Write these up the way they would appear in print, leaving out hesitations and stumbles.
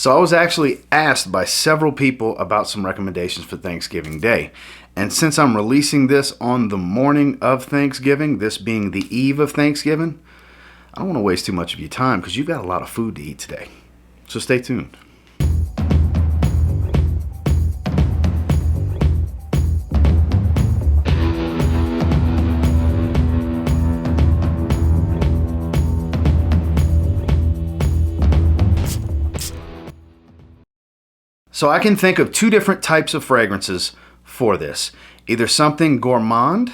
So I was actually asked by several people about some recommendations for Thanksgiving Day. And since I'm releasing this on the morning of Thanksgiving, this being the eve of Thanksgiving, I don't want to waste too much of your time because you've got a lot of food to eat today. So stay tuned. So I can think of two different types of fragrances for this. Either something gourmand,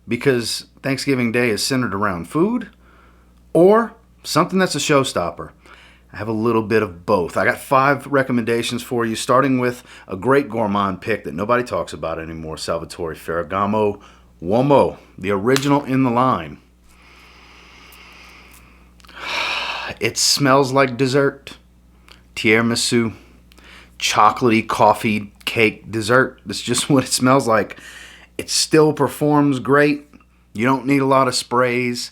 because Thanksgiving Day is centered around food, or something that's a showstopper. I have a little bit of both. I got 5 recommendations for you, starting with a great gourmand pick that nobody talks about anymore, Salvatore Ferragamo UOMO, the original in the line. It smells like dessert, tiramisu, chocolatey coffee cake dessert. That's just what it smells like. It still performs great. You don't need a lot of sprays.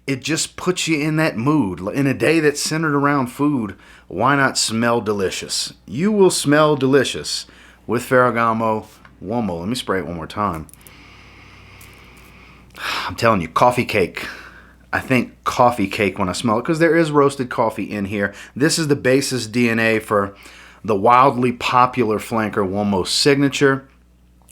It just puts you in that mood. In a day that's centered around food, why not smell delicious? You will smell delicious with Ferragamo UOMO. Let me spray it one more time. I'm telling you, coffee cake. I think coffee cake when I smell it because there is roasted coffee in here. This is the basis DNA for the wildly popular flanker UOMO Signature,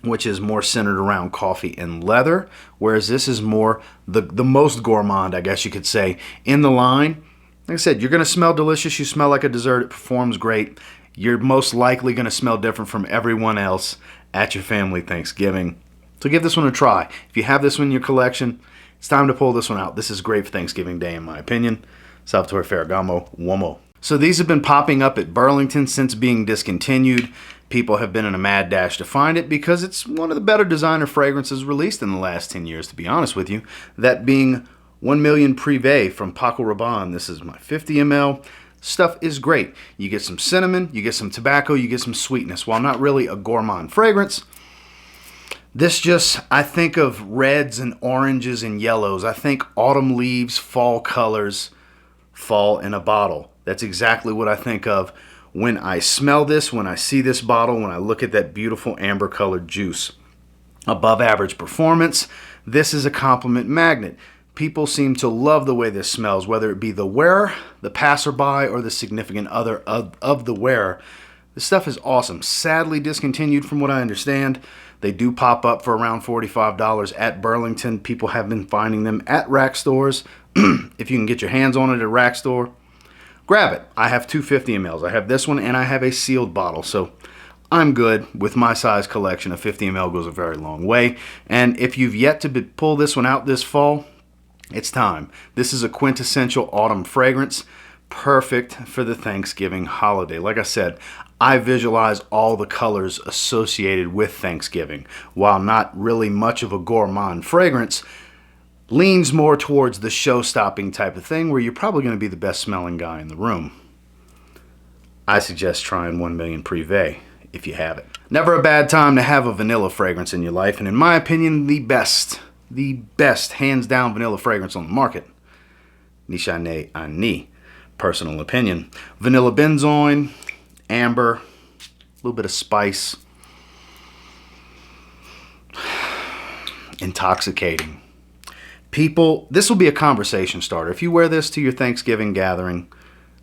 which is more centered around coffee and leather, whereas this is more the most gourmand, I guess you could say, in the line. Like I said, you're going to smell delicious. You smell like a dessert. It performs great. You're most likely going to smell different from everyone else at your family Thanksgiving. So give this one a try. If you have this one in your collection, it's time to pull this one out. This is great for Thanksgiving Day, in my opinion. Salvatore Ferragamo UOMO. So these have been popping up at Burlington since being discontinued. People have been in a mad dash to find it because it's one of the better designer fragrances released in the last 10 years, to be honest with you. That being 1 million PRIVE from PACO RABANNE. This is my 50 ml. Stuff is great. You get some cinnamon, you get some tobacco, you get some sweetness. While not really a gourmand fragrance, this just, I think of reds and oranges and yellows. I think autumn leaves, fall colors, fall in a bottle. That's exactly what I think of when I smell this, when I see this bottle, when I look at that beautiful amber colored juice. Above average performance. This is a compliment magnet. People seem to love the way this smells, whether it be the wearer, the passerby, or the significant other of the wearer. This stuff is awesome. Sadly discontinued from what I understand. They do pop up for around $45 at Burlington. People have been finding them at rack stores. If you can get your hands on it at a rack store, grab it. I have 250 mls. I have this one and I have a sealed bottle. So I'm good with my size collection. A 50 ml goes a very long way. And if you've yet to pull this one out this fall, it's time. This is a quintessential autumn fragrance. Perfect for the Thanksgiving holiday. Like I said, I visualize all the colors associated with Thanksgiving. While not really much of a gourmand fragrance, leans more towards the show-stopping type of thing where you're probably going to be the best smelling guy in the room. I suggest trying 1 million PRIVE if you have it. Never a bad time to have a vanilla fragrance in your life, and in my opinion, the best, hands down vanilla fragrance on the market. NISHANE. Personal opinion. Vanilla benzoin, amber, a little bit of spice. Intoxicating. People, this will be a conversation starter. If you wear this to your Thanksgiving gathering,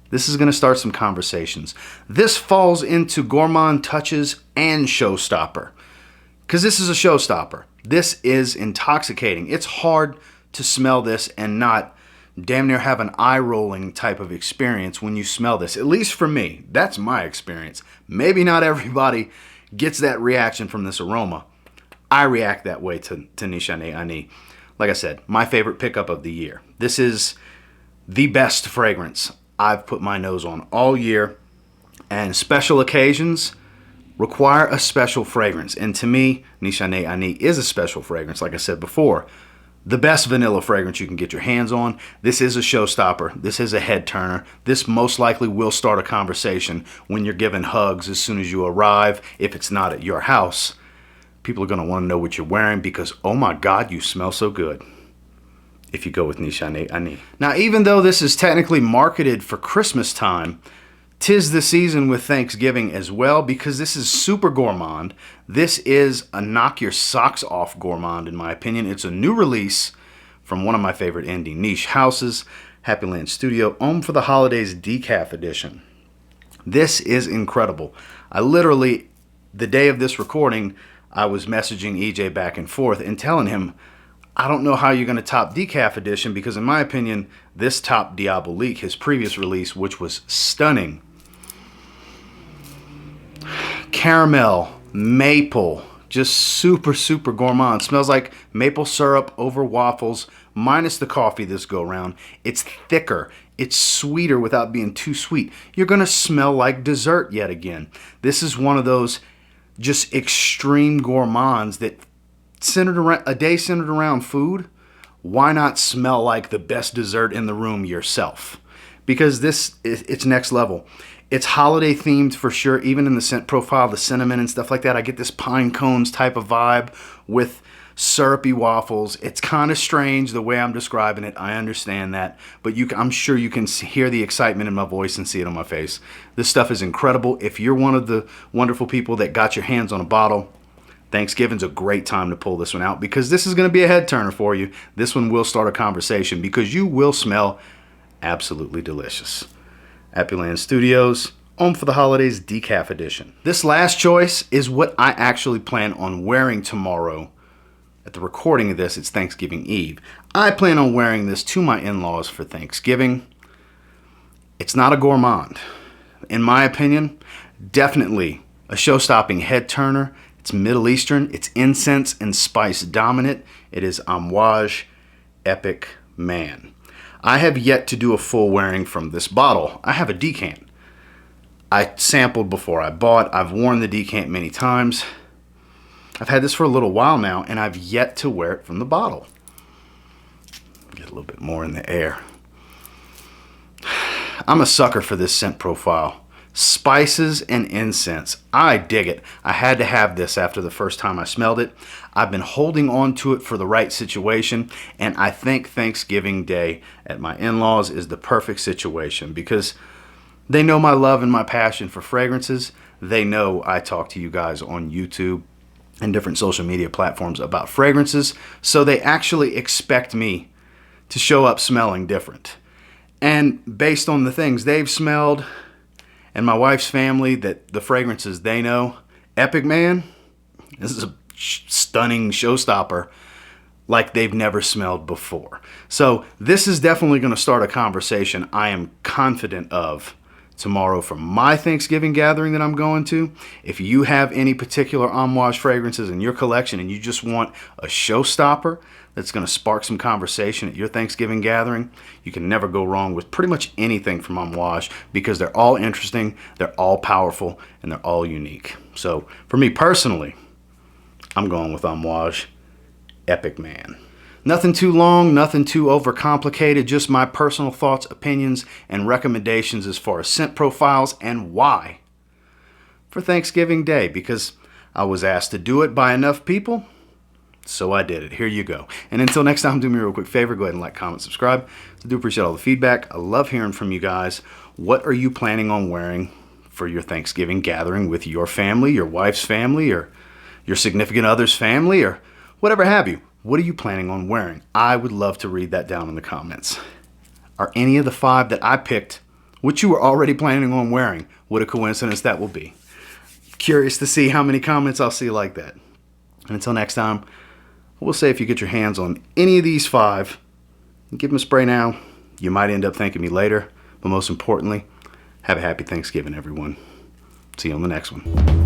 this is going to start some conversations. This falls into gourmand touches and showstopper, because this is a showstopper. This is intoxicating. It's hard to smell this and not damn near have an eye-rolling type of experience when you smell this. At least for me, that's my experience. Maybe not everybody gets that reaction from this aroma. I react that way to NISHANE. Like I said, my favorite pickup of the year. This is the best fragrance I've put my nose on all year, and special occasions require a special fragrance. And to me, NISHANE is a special fragrance, like I said before. The best vanilla fragrance you can get your hands on. This is a showstopper. This is a head turner. This most likely will start a conversation when you're giving hugs as soon as you arrive, if it's not at your house. People are going to want to know what you're wearing because, oh my God, you smell so good if you go with NISHANE. Now, even though this is technically marketed for Christmas time, 'Tis the season with Thanksgiving as well, because this is super gourmand. This is a knock your socks off gourmand, in my opinion. It's a new release from one of my favorite indie niche houses, Happy Land Studio, Homme for the Holidays Decaf Edition. This is incredible. I literally, the day of this recording, I was messaging EJ back and forth and telling him, I don't know how you're going to top Decaf Edition, because in my opinion, this topped Diabolique, his previous release, which was stunning. Caramel, maple, just super, super gourmand. Smells like maple syrup over waffles, minus the coffee this go round. It's thicker. It's sweeter without being too sweet. You're going to smell like dessert yet again. This is one of those just extreme gourmands that centered around a day centered around food. Why not smell like the best dessert in the room yourself? Because this it's next level. It's holiday themed for sure, even in the scent profile, the cinnamon and stuff like that. I get this pine cones type of vibe with syrupy waffles. It's kind of strange the way I'm describing it. I understand that, but I'm sure you can hear the excitement in my voice and see it on my face. This stuff is incredible. If you're one of the wonderful people that got your hands on a bottle, Thanksgiving's a great time to pull this one out, because this is going to be a head turner for you. This one will start a conversation, because you will smell absolutely delicious. Happy Land Studios, Homme for the Holidays Decaf Edition. This last choice is what I actually plan on wearing tomorrow. At the recording of this, it's Thanksgiving Eve. I plan on wearing this to my in-laws for Thanksgiving. It's not a gourmand. In my opinion, definitely a show-stopping head turner. It's Middle Eastern. It's incense and spice dominant. It is AMOUAGE Epic Man. I have yet to do a full wearing from this bottle. I have a decant. I sampled before I bought. I've worn the decant many times. I've had this for a little while now, and I've yet to wear it from the bottle. Get a little bit more in the air. I'm a sucker for this scent profile. Spices and incense. I dig it. I had to have this after the first time I smelled it. I've been holding on to it for the right situation, and I think Thanksgiving Day at my in-laws is the perfect situation, because they know my love and my passion for fragrances. They know I talk to you guys on YouTube and different social media platforms about fragrances, so they actually expect me to show up smelling different. And based on the things they've smelled and my wife's family, that the fragrances they know, Epic Man, this is a stunning showstopper like they've never smelled before. So this is definitely going to start a conversation I am confident of tomorrow for my Thanksgiving gathering that I'm going to. If you have any particular AMOUAGE fragrances in your collection and you just want a showstopper that's going to spark some conversation at your Thanksgiving gathering, you can never go wrong with pretty much anything from AMOUAGE, because they're all interesting, they're all powerful, and they're all unique. So for me personally, I'm going with AMOUAGE Epic Man. Nothing too long, nothing too overcomplicated, just my personal thoughts, opinions, and recommendations as far as scent profiles and why for Thanksgiving Day, because I was asked to do it by enough people, so I did it. Here you go. And until next time, do me a real quick favor, go ahead and like, comment, subscribe. I do appreciate all the feedback. I love hearing from you guys. What are you planning on wearing for your Thanksgiving gathering with your family, your wife's family, or your significant other's family, or whatever have you? What are you planning on wearing? I would love to read that down in the comments. Are any of the 5 that I picked what you were already planning on wearing? What a coincidence that will be. Curious to see how many comments I'll see like that. And until next time, we'll say if you get your hands on any of these 5, give them a spray now. You might end up thanking me later. But most importantly, have a happy Thanksgiving, everyone. See you on the next one.